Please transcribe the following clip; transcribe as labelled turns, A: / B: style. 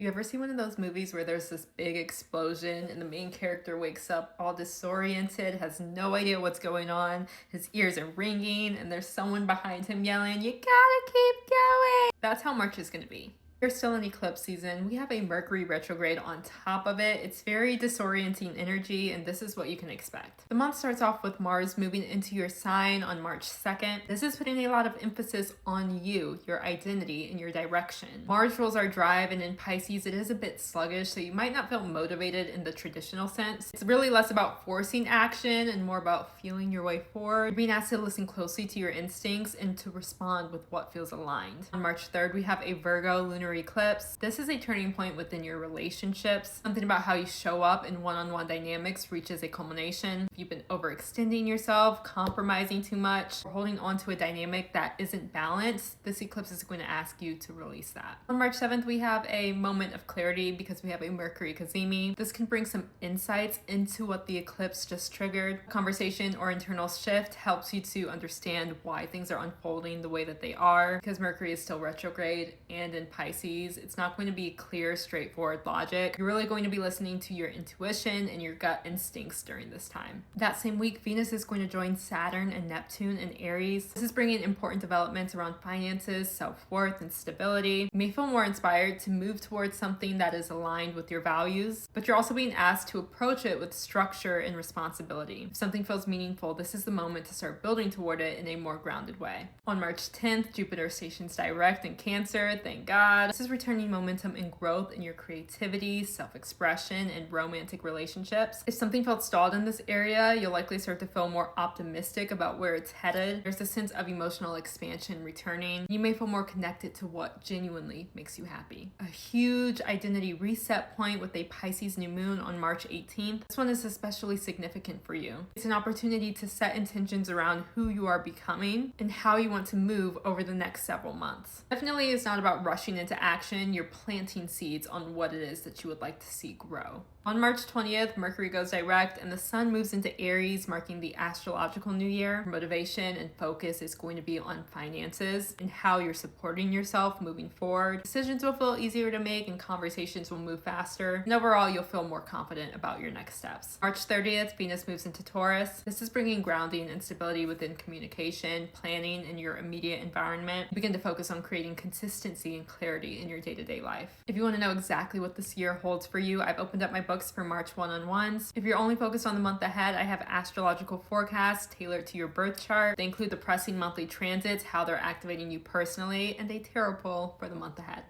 A: You ever see one of those movies where there's this big explosion and the main character wakes up all disoriented, has no idea what's going on, his ears are ringing, and there's someone behind him yelling, "You gotta keep going!" That's how March is gonna be. We're still in eclipse season. We have a Mercury retrograde on top of it. It's very disorienting energy, and this is what you can expect. The month starts off with Mars moving into your sign on March 2nd. This is putting a lot of emphasis on you, your identity, and your direction. Mars rules our drive, and in Pisces, it is a bit sluggish, so you might not feel motivated in the traditional sense. It's really less about forcing action and more about feeling your way forward. You're being asked to listen closely to your instincts and to respond with what feels aligned. On March 3rd, we have a Virgo lunar eclipse. This is a turning point within your relationships. Something about how you show up in one-on-one dynamics reaches a culmination. If you've been overextending yourself, compromising too much, or holding on to a dynamic that isn't balanced, this eclipse is going to ask you to release that. On March 7th, we have a moment of clarity because we have a Mercury cazimi. This can bring some insights into what the eclipse just triggered. Conversation or internal shift helps you to understand why things are unfolding the way that they are. Because Mercury is still retrograde and in Pisces, it's not going to be clear, straightforward logic. You're really going to be listening to your intuition and your gut instincts during this time. That same week, Venus is going to join Saturn and Neptune in Aries. This is bringing important developments around finances, self-worth, and stability. You may feel more inspired to move towards something that is aligned with your values, but you're also being asked to approach it with structure and responsibility. If something feels meaningful, this is the moment to start building toward it in a more grounded way. On March 10th, Jupiter stations direct in Cancer. Thank God. This is returning momentum and growth in your creativity, self-expression, and romantic relationships. If something felt stalled in this area, you'll likely start to feel more optimistic about where it's headed. There's a sense of emotional expansion returning. You may feel more connected to what genuinely makes you happy. A huge identity reset point with a Pisces new moon on March 18th. This one is especially significant for you. It's an opportunity to set intentions around who you are becoming and how you want to move over the next several months. Definitely, it's not about rushing into action. You're planting seeds on what it is that you would like to see grow. On March 20th, Mercury goes direct and the sun moves into Aries, marking the astrological new year. Motivation and focus is going to be on finances and how you're supporting yourself moving forward. Decisions will feel easier to make and conversations will move faster. And overall, you'll feel more confident about your next steps. March 30th, Venus moves into Taurus. This is bringing grounding and stability within communication, planning, and your immediate environment. Begin to focus on creating consistency and clarity in your day-to-day life. If you want to know exactly what this year holds for you, I've opened up my books for March one-on-ones. If you're only focused on the month ahead, I have astrological forecasts tailored to your birth chart. They include the pressing monthly transits, how they're activating you personally, and a tarot pull for the month ahead.